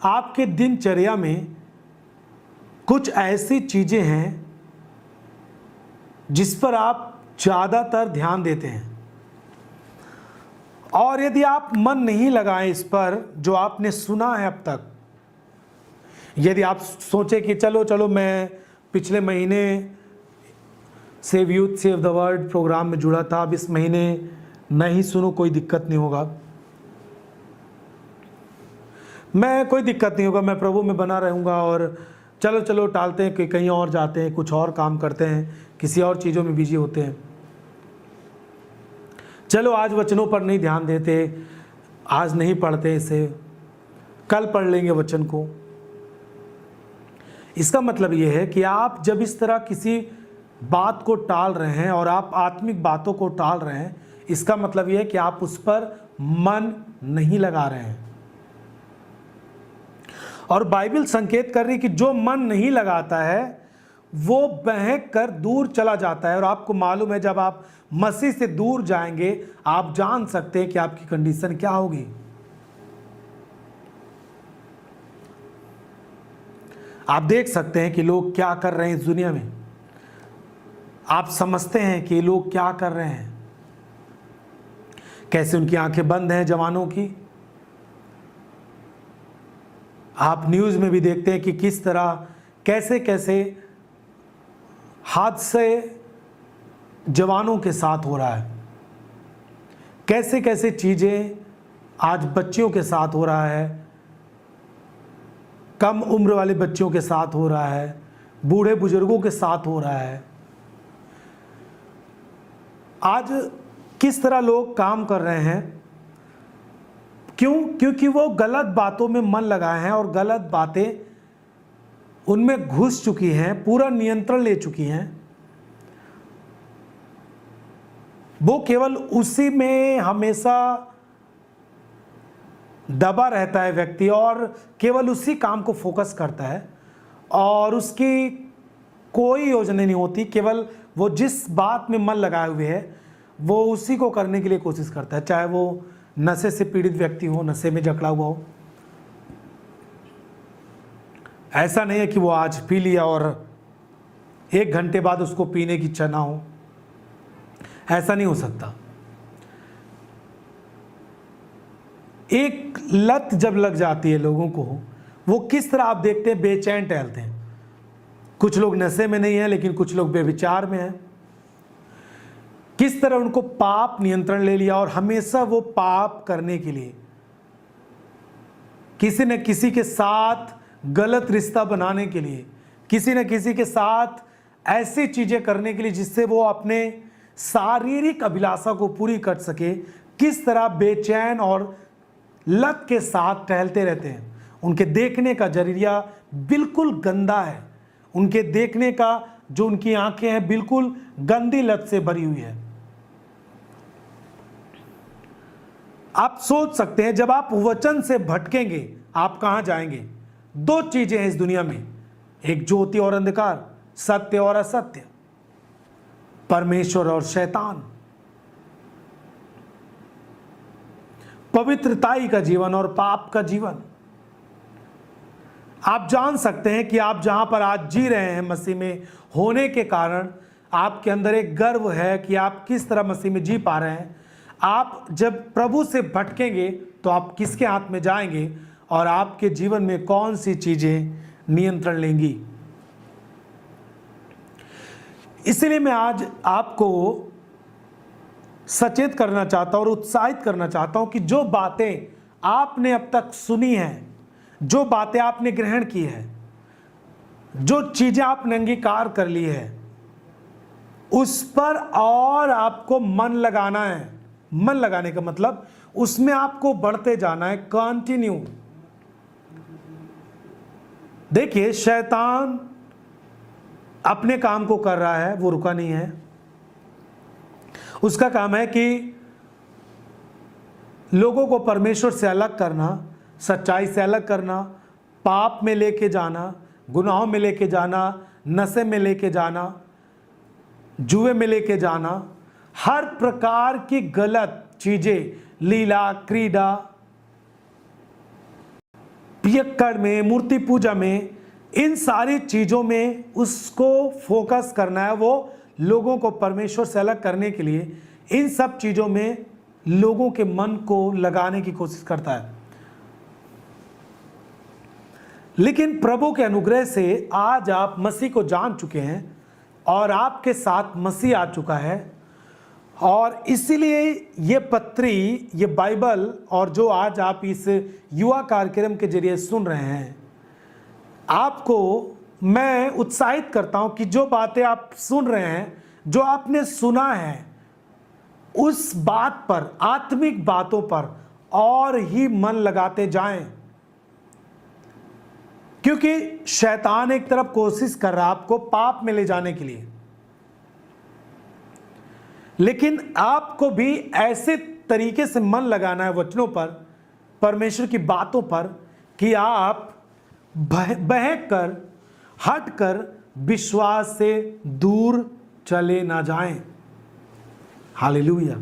आपके दिनचर्या में कुछ ऐसी चीज़ें हैं जिस पर आप ज़्यादातर ध्यान देते हैं, और यदि आप मन नहीं लगाएं इस पर जो आपने सुना है अब तक, यदि आप सोचें कि चलो चलो मैं पिछले महीने save youth save the world program में जुड़ा था, अब इस महीने नहीं सुनो, कोई दिक्कत नहीं होगा, कोई दिक्कत नहीं होगा, मैं प्रभु में बना रहूँगा, और चलो चलो टालते हैं कि कहीं और जाते हैं, कुछ और काम करते हैं, किसी और चीज़ों में बिजी होते हैं, चलो आज वचनों पर नहीं ध्यान देते, आज नहीं पढ़ते इसे, कल पढ़ लेंगे वचन को। इसका मतलब यह है कि आप जब इस तरह किसी बात को टाल रहे हैं और आप आत्मिक बातों को टाल रहे हैं, इसका मतलब यह है कि आप उस पर मन नहीं लगा रहे हैं। और बाइबल संकेत कर रही है कि जो मन नहीं लगाता है वो बहक कर दूर चला जाता है, और आपको मालूम है जब आप मसीह से दूर जाएंगे आप जान सकते हैं कि आपकी कंडीशन क्या होगी। आप देख सकते हैं कि लोग क्या कर रहे हैं इस दुनिया में, आप समझते हैं कि लोग क्या कर रहे हैं, कैसे उनकी आंखें बंद हैं जवानों की। आप न्यूज़ में भी देखते हैं कि किस तरह कैसे कैसे हादसे जवानों के साथ हो रहा है, कैसे कैसे चीज़ें आज बच्चियों के साथ हो रहा है, कम उम्र वाले बच्चों के साथ हो रहा है, बूढ़े बुजुर्गों के साथ हो रहा है। आज किस तरह लोग काम कर रहे हैं, क्योंकि वो गलत बातों में मन लगाए हैं और गलत बातें उनमें घुस चुकी हैं, पूरा नियंत्रण ले चुकी हैं। वो केवल उसी में हमेशा दबा रहता है व्यक्ति, और केवल उसी काम को फोकस करता है, और उसकी कोई योजना नहीं होती, केवल वो जिस बात में मन लगाए हुए है वो उसी को करने के लिए कोशिश करता है, चाहे वो नशे से पीड़ित व्यक्ति हो, नशे में जकड़ा हुआ हो। ऐसा नहीं है कि वो आज पी लिया और 1 घंटे बाद उसको पीने की इच्छा ना हो, ऐसा नहीं हो सकता। एक लत जब लग जाती है लोगों को, वो किस तरह आप देखते हैं बेचैन टहलते हैं। कुछ लोग नशे में नहीं है लेकिन कुछ लोग बेविचार में हैं। किस तरह उनको पाप नियंत्रण ले लिया और हमेशा वो पाप करने के लिए किसी न किसी के साथ गलत रिश्ता बनाने के लिए, किसी न किसी के साथ ऐसी चीजें करने के लिए जिससे वो अपने शारीरिक अभिलाषा को पूरी कर सके, किस तरह बेचैन और लत के साथ टहलते रहते हैं। उनके देखने का जरिया बिल्कुल गंदा है, उनके देखने का जो उनकी आंखें हैं बिल्कुल गंदी लत से भरी हुई है। आप सोच सकते हैं जब आप वचन से भटकेंगे आप कहां जाएंगे। 2 चीजें हैं इस दुनिया में, एक ज्योति और अंधकार, सत्य और असत्य, परमेश्वर और शैतान, पवित्रताई का जीवन और पाप का जीवन। आप जान सकते हैं कि आप जहां पर आज जी रहे हैं मसीह में होने के कारण आपके अंदर एक गर्व है कि आप किस तरह मसीह में जी पा रहे हैं। आप जब प्रभु से भटकेंगे तो आप किसके हाथ में जाएंगे और आपके जीवन में कौन सी चीजें नियंत्रण लेंगी। इसलिए मैं आज आपको सचेत करना चाहता हूं और उत्साहित करना चाहता हूं कि जो बातें आपने अब तक सुनी हैं, जो बातें आपने ग्रहण की है, जो चीजें आपने अंगीकार कर ली है, उस पर और आपको मन लगाना है। मन लगाने का मतलब उसमें आपको बढ़ते जाना है, कंटिन्यू। देखिए शैतान अपने काम को कर रहा है, वो रुका नहीं है। उसका काम है कि लोगों को परमेश्वर से अलग करना, सच्चाई से अलग करना, पाप में लेके जाना, गुनाहों में लेके जाना, नशे में लेके जाना, जुए में लेके जाना, हर प्रकार की गलत चीजें, लीला क्रीड़ा, पियक्कड़ में, मूर्ति पूजा में, इन सारी चीज़ों में उसको फोकस करना है। वो लोगों को परमेश्वर से अलग करने के लिए इन सब चीज़ों में लोगों के मन को लगाने की कोशिश करता है। लेकिन प्रभु के अनुग्रह से आज आप मसीह को जान चुके हैं और आपके साथ मसीह आ चुका है, और इसीलिए ये पत्री, ये बाइबल और जो आज आप इस युवा कार्यक्रम के जरिए सुन रहे हैं, आपको मैं उत्साहित करता हूं कि जो बातें आप सुन रहे हैं, जो आपने सुना है, उस बात पर, आत्मिक बातों पर और ही मन लगाते जाएं, क्योंकि शैतान एक तरफ कोशिश कर रहा है आपको पाप में ले जाने के लिए, लेकिन आपको भी ऐसे तरीके से मन लगाना है वचनों पर, परमेश्वर की बातों पर, कि आप बहक कर, हट कर विश्वास से दूर चले ना जाएं। हालेलुया।